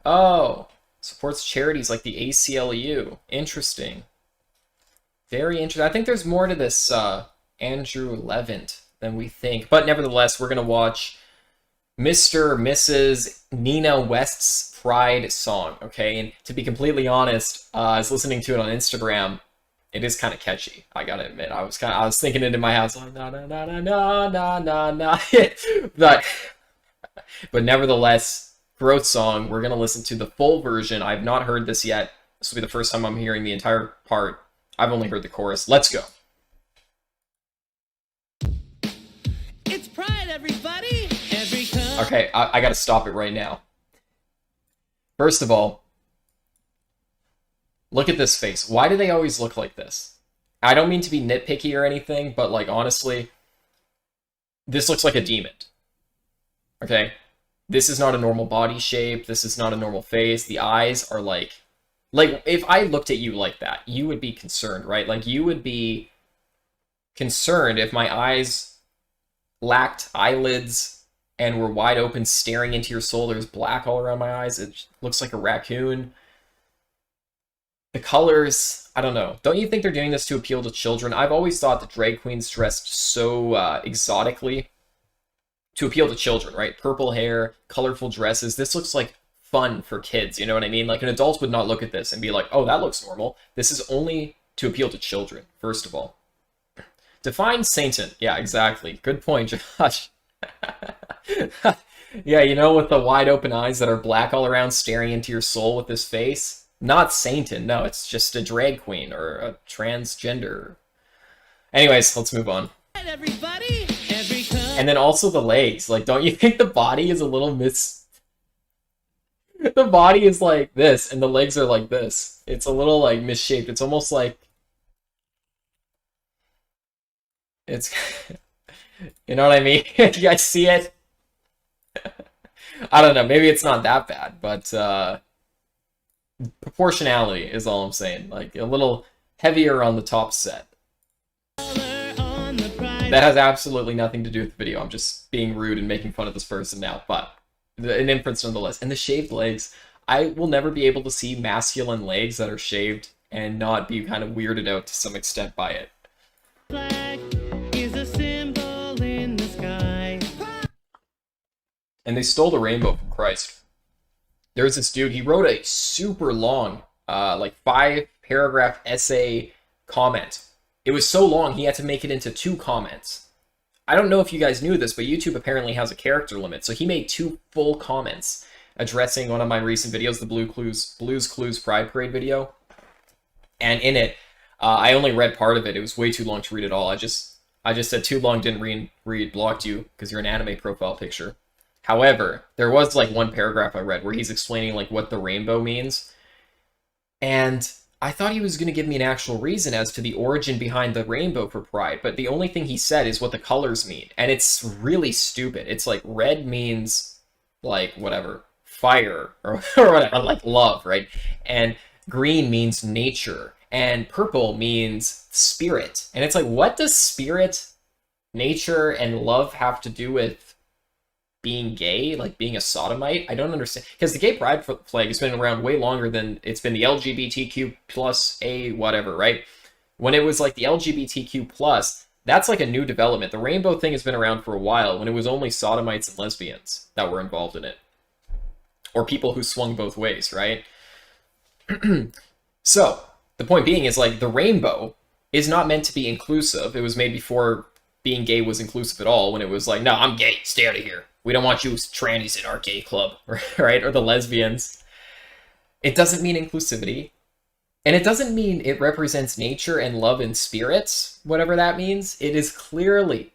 Oh, supports charities like the ACLU. Interesting. Very interesting. I think there's more to this Andrew Levant than we think. But nevertheless, we're going to watch Mr. or Mrs. Nina West's Pride song, okay? And to be completely honest, I was listening to it on Instagram. It is kind of catchy, I gotta admit. I was thinking it in my house, like, na na na na na na na na. but, but nevertheless, growth song. We're gonna listen to the full version. I've not heard this yet. This will be the first time I'm hearing the entire part. I've only heard the chorus. Let's go. It's Pride, everybody. Okay, I gotta stop it right now. First of all, look at this face. Why do they always look like this? I don't mean to be nitpicky or anything, but like honestly, this looks like a demon. Okay? This is not a normal body shape. This is not a normal face. The eyes are like if I looked at you like that, you would be concerned, right? Like you would be concerned if my eyes lacked eyelids and were wide open staring into your soul. There's black all around my eyes. It looks like a raccoon. The colors, I don't know. Don't you think they're doing this to appeal to children? I've always thought that drag queens dressed so exotically to appeal to children, right? Purple hair, colorful dresses. This looks like fun for kids, you know what I mean? Like an adult would not look at this and be like, oh, that looks normal. This is only to appeal to children, first of all. Define Satan. Yeah, exactly. Good point, Josh. Yeah, you know, with the wide open eyes that are black all around staring into your soul with this face. Not Satan, no, it's just a drag queen or a transgender. Anyways, let's move on. Everybody, and then also the legs. Like, don't you think the body is a little The body is like this, and the legs are like this. It's a little, like, misshaped. It's almost like... It's... You know what I mean? You guys see it? I don't know, maybe it's not that bad, but proportionality is all I'm saying. Like, a little heavier on the top set. That has absolutely nothing to do with the video. I'm just being rude and making fun of this person now, but an inference nonetheless. And the shaved legs, I will never be able to see masculine legs that are shaved and not be kind of weirded out to some extent by it. And they stole the rainbow from Christ. There's this dude, he wrote a super long, like 5-paragraph essay comment. It was so long, he had to make it into 2 comments. I don't know if you guys knew this, but YouTube apparently has a character limit. So he made 2 full comments addressing one of my recent videos, the Blues Clues Pride Parade video. And in it, I only read part of it. It was way too long to read it all. I just said too long, didn't read, blocked you, because you're an anime profile picture. However, there was like 1 paragraph I read where he's explaining like what the rainbow means. And I thought he was going to give me an actual reason as to the origin behind the rainbow for Pride, but the only thing he said is what the colors mean. And it's really stupid. It's like red means like whatever, fire or whatever, like love, right? And green means nature and purple means spirit. And it's like, what does spirit, nature, and love have to do with being gay, like being a sodomite? I don't understand, because the gay pride flag has been around way longer than it's been the LGBTQ plus a whatever, right? When it was like the LGBTQ plus, that's like a new development. The rainbow thing has been around for a while when it was only sodomites and lesbians that were involved in it, or people who swung both ways, right? So the point being is like the rainbow is not meant to be inclusive. It was made before being gay was inclusive at all, when it was like, no, I'm gay, stay out of here. We don't want you trannies in our gay club, right? Or the lesbians. It doesn't mean inclusivity. And it doesn't mean it represents nature and love and spirits, whatever that means. It is clearly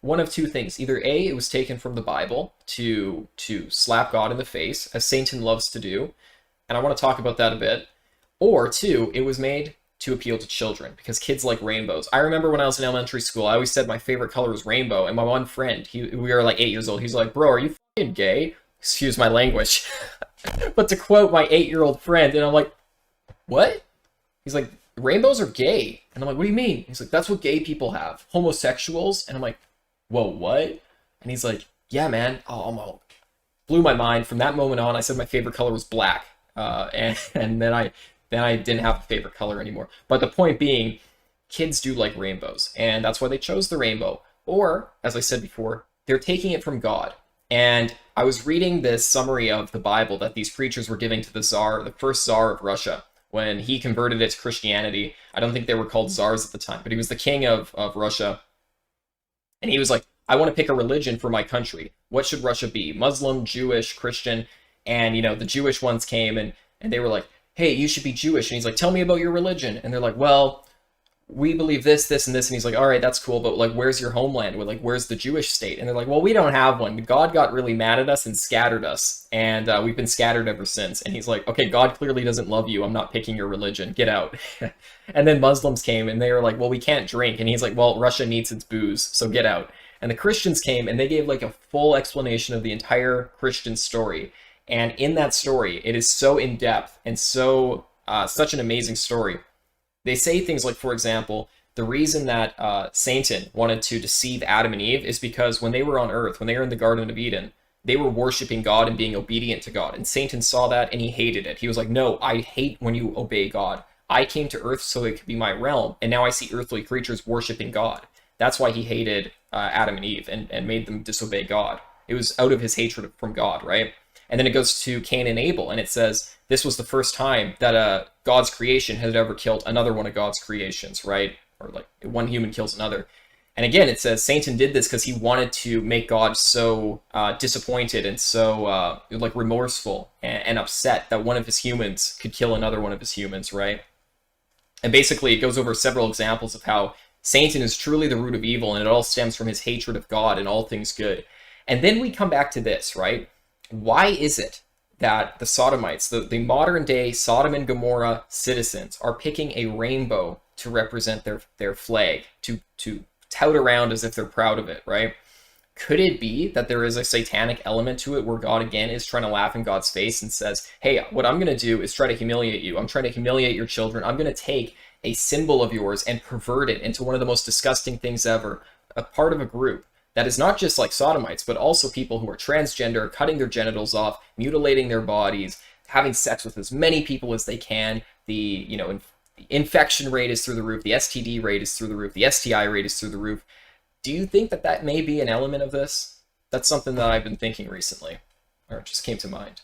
one of 2 things. Either A, it was taken from the Bible to slap God in the face, as Satan loves to do. And I want to talk about that a bit. Or 2, it was made to appeal to children, because kids like rainbows. I remember when I was in elementary school, I always said my favorite color was rainbow, and my one friend, we were like 8 years old, he's like, bro, are you fucking gay? Excuse my language. But to quote my 8-year-old friend, and I'm like, what? He's like, rainbows are gay. And I'm like, what do you mean? He's like, that's what gay people have. Homosexuals. And I'm like, whoa, what? And he's like, yeah, man. Oh, blew my mind. From that moment on, I said my favorite color was black, and then I didn't have a favorite color anymore. But the point being, kids do like rainbows, and that's why they chose the rainbow. Or, as I said before, they're taking it from God. And I was reading this summary of the Bible that these preachers were giving to the Tsar, the first Tsar of Russia, when he converted it to Christianity. I don't think they were called Tsars at the time, but he was the king of Russia. And he was like, I want to pick a religion for my country. What should Russia be? Muslim, Jewish, Christian? And, you know, the Jewish ones came and they were like, hey, you should be Jewish. And he's like, tell me about your religion. And they're like, well, we believe this, this, and this. And he's like, all right, that's cool. But like, where's your homeland? Like, where's the Jewish state? And they're like, well, we don't have one. God got really mad at us and scattered us. And we've been scattered ever since. And he's like, okay, God clearly doesn't love you. I'm not picking your religion. Get out. And then Muslims came and they were like, well, we can't drink. And he's like, well, Russia needs its booze, so get out. And the Christians came and they gave like a full explanation of the entire Christian story. And in that story, it is so in-depth and so such an amazing story. They say things like, for example, the reason that Satan wanted to deceive Adam and Eve is because when they were on Earth, when they were in the Garden of Eden, they were worshiping God and being obedient to God. And Satan saw that and he hated it. He was like, no, I hate when you obey God. I came to Earth so it could be my realm. And now I see earthly creatures worshiping God. That's why he hated Adam and Eve and made them disobey God. It was out of his hatred from God, right? And then it goes to Cain and Abel, and it says this was the first time that God's creation had ever killed another one of God's creations, right? Or like one human kills another. And again, it says Satan did this because he wanted to make God so disappointed and so like remorseful and upset that one of his humans could kill another one of his humans, right? And basically, it goes over several examples of how Satan is truly the root of evil, and it all stems from his hatred of God and all things good. And then we come back to this, right? Why is it that the Sodomites, the modern day Sodom and Gomorrah citizens, are picking a rainbow to represent their flag, to tout around as if they're proud of it, right? Could it be that there is a satanic element to it where God again is trying to laugh in God's face and says, hey, what I'm going to do is try to humiliate you. I'm trying to humiliate your children. I'm going to take a symbol of yours and pervert it into one of the most disgusting things ever, a part of a group that is not just like Sodomites, but also people who are transgender, cutting their genitals off, mutilating their bodies, having sex with as many people as they can. The infection rate is through the roof. The STD rate is through the roof. The STI rate is through the roof. Do you think that that may be an element of this? That's something that I've been thinking recently, or it just came to mind.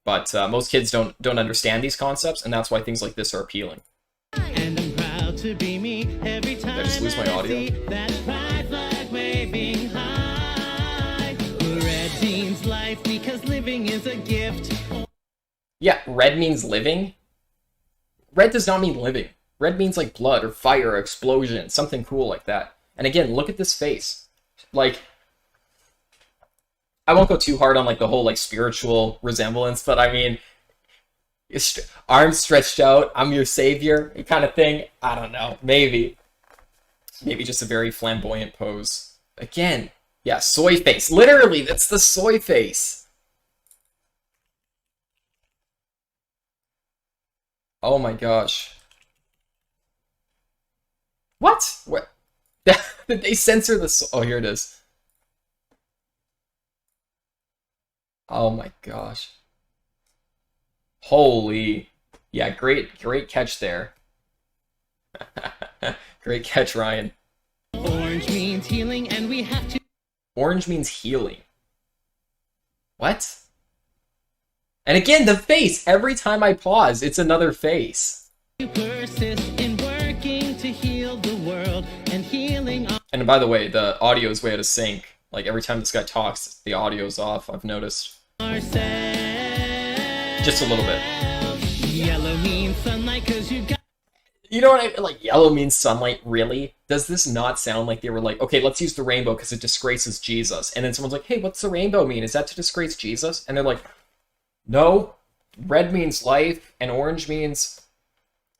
But most kids don't understand these concepts, and that's why things like this are appealing. And I'm proud to be me every time. Did I just lose my audio? See that pride flag waving high. Red means life because living is a gift. Yeah, red means living. Red does not mean living. Red means like blood or fire or explosion, something cool like that. And again, look at this face. Like, I won't go too hard on like the whole like spiritual resemblance, but I mean, arms stretched out, I'm your savior kind of thing. I don't know, maybe just a very flamboyant pose. Again, yeah, soy face. Literally, that's the soy face. Oh my gosh. What? Did they censor the oh, here it is. Oh my gosh. Holy. Yeah, great catch there. Great catch, Ryan. Orange means healing and we have to Orange means healing. What? And again, the face. Every time I pause, it's another face. persist in working to heal the world and healing And by the way, the audio is way out of sync. Like every time this guy talks, the audio's off, I've noticed. ourselves. Just a little bit. Yellow means sunlight because you got You know what I mean? Like, yellow means sunlight, really? Does this not sound like they were like, okay, let's use the rainbow because it disgraces Jesus. And then someone's like, hey, what's the rainbow mean? Is that to disgrace Jesus? And they're like, no, red means life, and orange means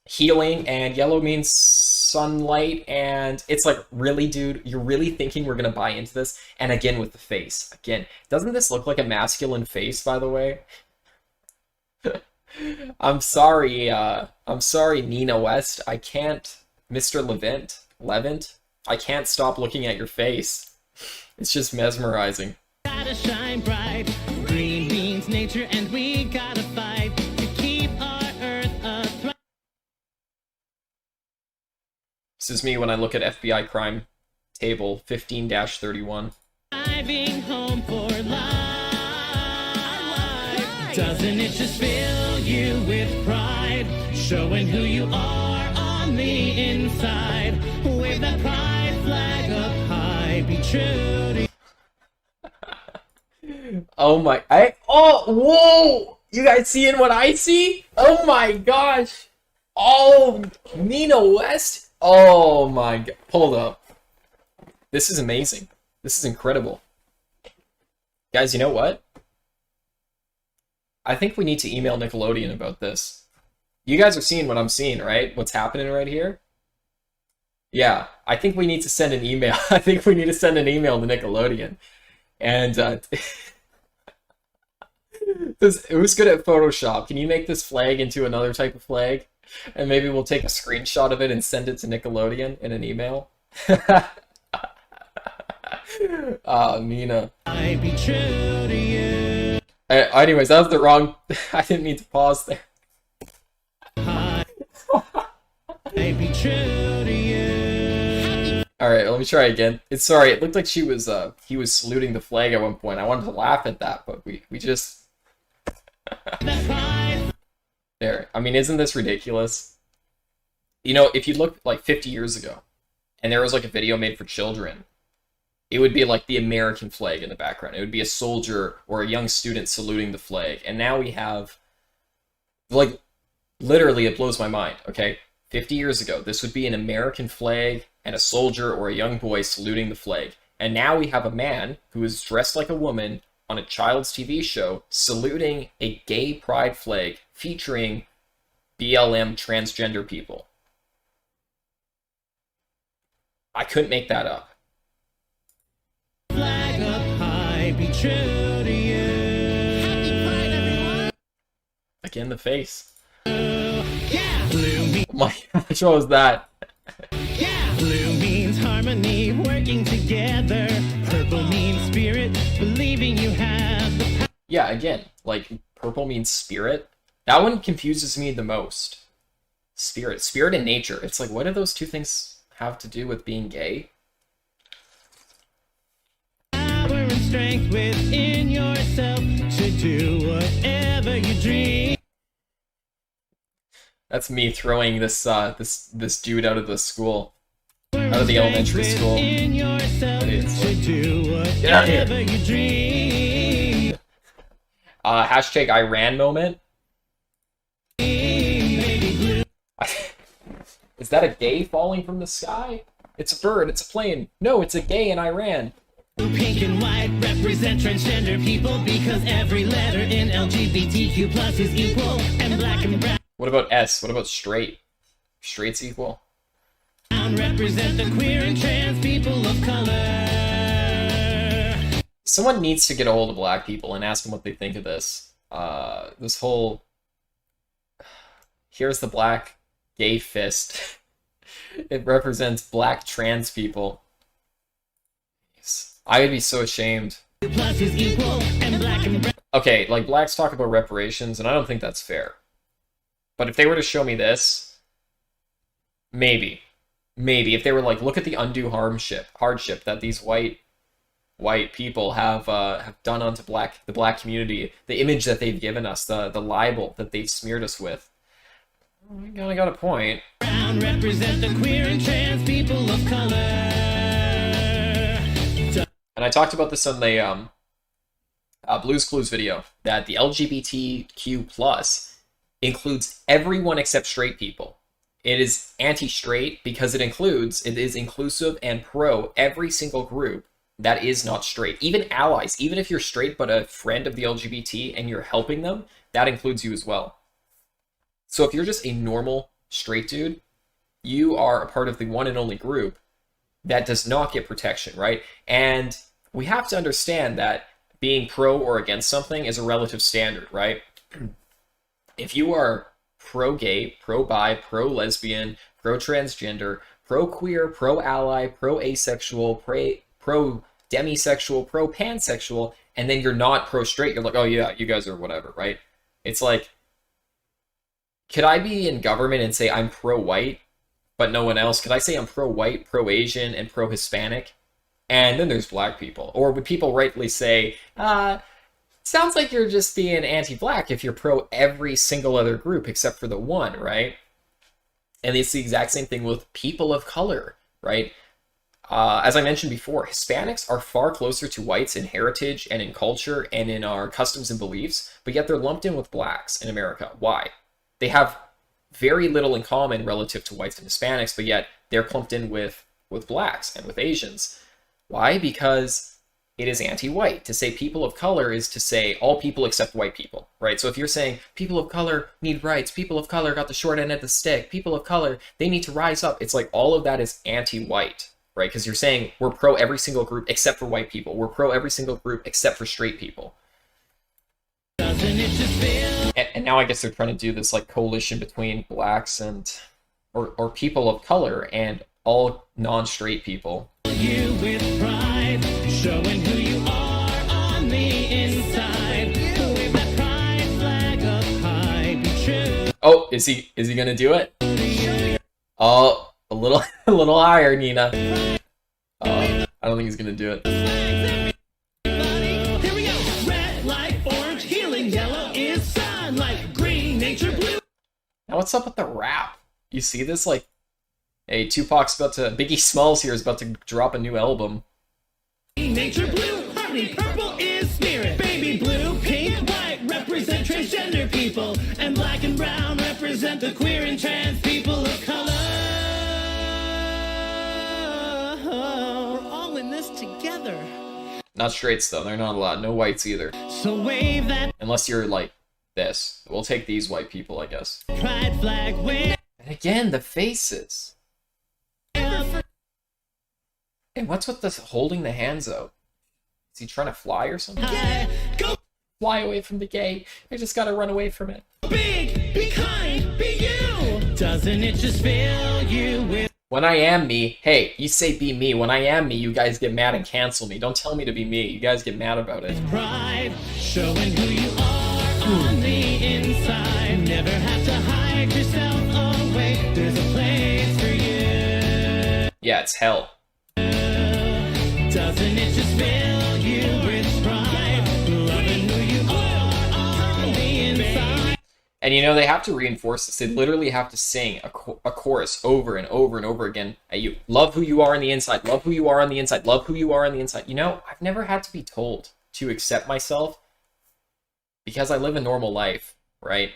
healing, and yellow means sunlight. And it's like, really, dude? You're really thinking we're going to buy into this? And again, with the face. Again, doesn't this look like a masculine face, by the way? I'm sorry, Nina West. I can't, Mr. Levant, I can't stop looking at your face. It's just mesmerizing. to shine bright. future, and we gotta fight to keep our earth a This is me when I look at FBI crime table 15-31. thriving home for life. Doesn't it just fill you with pride, showing who you are on the inside? Wave that pride flag up high, be true to Oh my, whoa! You guys seeing what I see? Oh my gosh! Oh, Nina West? Oh my god, hold up. This is amazing. This is incredible. Guys, you know what? I think we need to email Nickelodeon about this. You guys are seeing what I'm seeing, right? What's happening right here? Yeah, I think we need to send an email. I think we need to send an email to Nickelodeon. And, who's good at Photoshop? Can you make this flag into another type of flag? And maybe we'll take a screenshot of it and send it to Nickelodeon in an email? Nina. I be true to you. Anyways, that was the wrong... I didn't mean to pause there. I be true to you. Alright, let me try again. Sorry, it looked like he was saluting the flag at one point. I wanted to laugh at that, but we just... There. I mean, isn't this ridiculous? You know, if you look like 50 years ago, and there was like a video made for children, it would be like the American flag in the background. It would be a soldier or a young student saluting the flag. And now we have, like, literally it blows my mind, okay? 50 years ago, this would be an American flag and a soldier or a young boy saluting the flag. And now we have a man who is dressed like a woman on a child's TV show saluting a gay pride flag featuring BLM transgender people. I couldn't make that up. Flag up high, be true to you. Happy Pride, everyone. Again, the face. Yeah, blue means Oh my gosh, what was that? yeah, blue means harmony, working together. Purple means spirit, believing you have the power. Yeah, again, like, purple means spirit. That one confuses me the most. Spirit and nature. It's like, what do those two things have to do with being gay? Power and strength within yourself to do whatever you dream. That's me throwing this this dude out of the school, out of the elementary school. In yourself to do Get out of here. whatever you dream. Hashtag Iran moment. Is that a gay falling from the sky? It's a bird, it's a plane. No, it's a gay in Iran. Pink and white represent transgender people because every letter in LGBTQ plus is equal, and black and brown What about S? What about straight? Straight's equal. represent the queer and trans people of color. Someone needs to get a hold of black people and ask them what they think of this. This whole... Here's the black gay fist. It represents black trans people. I would be so ashamed. Plus is equal, and black and brown Okay, like, blacks talk about reparations, and I don't think that's fair. But if they were to show me this, maybe. Maybe. If they were like, look at the undue hardship that these white people have done onto the black community, the image that they've given us, the libel that they've smeared us with. I got a point. represent the queer and trans people of color. And I talked about this on the Blue's Clues video, that the LGBTQ plus includes everyone except straight people. It is anti-straight because it is inclusive and pro every single group that is not straight. Even allies, even if you're straight but a friend of the LGBT and you're helping them, that includes you as well. So if you're just a normal straight dude, you are a part of the one and only group that does not get protection, right? And we have to understand that being pro or against something is a relative standard, right? If you are pro-gay, pro-bi, pro-lesbian, pro-transgender, pro-queer, pro-ally, pro-asexual, pro-demisexual, pro-pansexual, and then you're not pro-straight, you're like, oh yeah, you guys are whatever, right? It's like, could I be in government and say I'm pro-white, but no one else? Could I say I'm pro-white, pro-Asian, and pro-Hispanic? And then there's black people. Or would people rightly say, sounds like you're just being anti-black if you're pro every single other group except for the one, right? And it's the exact same thing with people of color, right? As I mentioned before, Hispanics are far closer to whites in heritage and in culture and in our customs and beliefs, but yet they're lumped in with blacks in America. Why? They have very little in common relative to whites and Hispanics, but yet they're clumped in with blacks and with Asians. Why? Because it is anti-white. To say people of color is to say all people except white people, right? So if you're saying people of color need rights, people of color got the short end of the stick, people of color, they need to rise up. It's like all of that is anti-white, right? Because you're saying we're pro every single group except for white people. We're pro every single group except for straight people. And now I guess they're trying to do this like coalition between blacks and or people of color and all non-straight people. You with pride, showing who you are on the inside. Wave that pride flag up high, be true. Oh, is he gonna do it? Oh, a little higher, Nina. I don't think he's gonna do it. Here we go. Red like orange, healing yellow is sunlight, green nature blue. Now what's up with the rap? You see this? Like, hey, Biggie Smalls here is about to drop a new album. Nature blue, harmony, purple is spirit. Baby blue, pink, white represent transgender people, and black and brown represent the queer and trans people of color. We're all in this together. Not straights though, they're not allowed. No whites either. So wave that Unless you're like this. We'll take these white people, I guess. pride flag wave. And again, the faces. And what's with this holding the hands out? Is he trying to fly or something? Go Fly away from the gay. I just gotta run away from it. big, be kind, be you. Doesn't it just fill you with When I am me, hey, you say be me. When I am me, you guys get mad and cancel me. Don't tell me to be me. You guys get mad about it. pride, showing who you are on the inside. Never have to hide yourself away. There's a place for you. Yeah, it's hell. Doesn't it just fill you with pride? Loving who you are on the inside. And you know, they have to reinforce this. They literally have to sing a chorus over and over and over again at you. Love who you are on the inside. Love who you are on the inside. Love who you are on the inside. You know, I've never had to be told to accept myself because I live a normal life, right?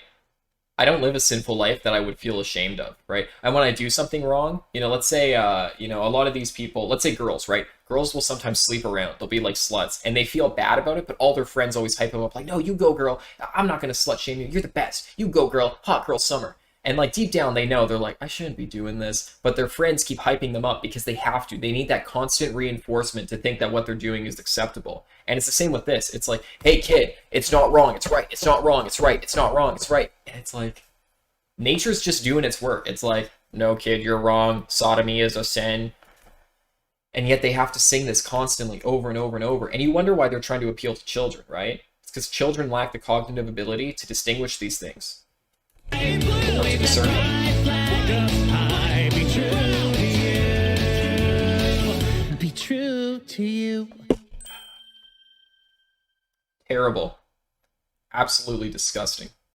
I don't live a sinful life that I would feel ashamed of, right? And when I do something wrong, you know, let's say, you know, a lot of these people, let's say girls, right? Girls will sometimes sleep around. They'll be like sluts and they feel bad about it, but all their friends always hype them up like, no, you go, girl. I'm not going to slut shame you. You're the best. You go, girl. Hot girl summer. And like deep down, they know, they're like, I shouldn't be doing this. But their friends keep hyping them up because they have to. They need that constant reinforcement to think that what they're doing is acceptable. And it's the same with this. It's like, hey, kid, it's not wrong. It's right. It's not wrong. It's right. It's not wrong. It's right. And it's like, nature's just doing its work. It's like, no, kid, you're wrong. Sodomy is a sin. And yet they have to sing this constantly over and over and over. And you wonder why they're trying to appeal to children, right? It's because children lack the cognitive ability to distinguish these things. To discern them. Be true to you. Terrible. Absolutely disgusting.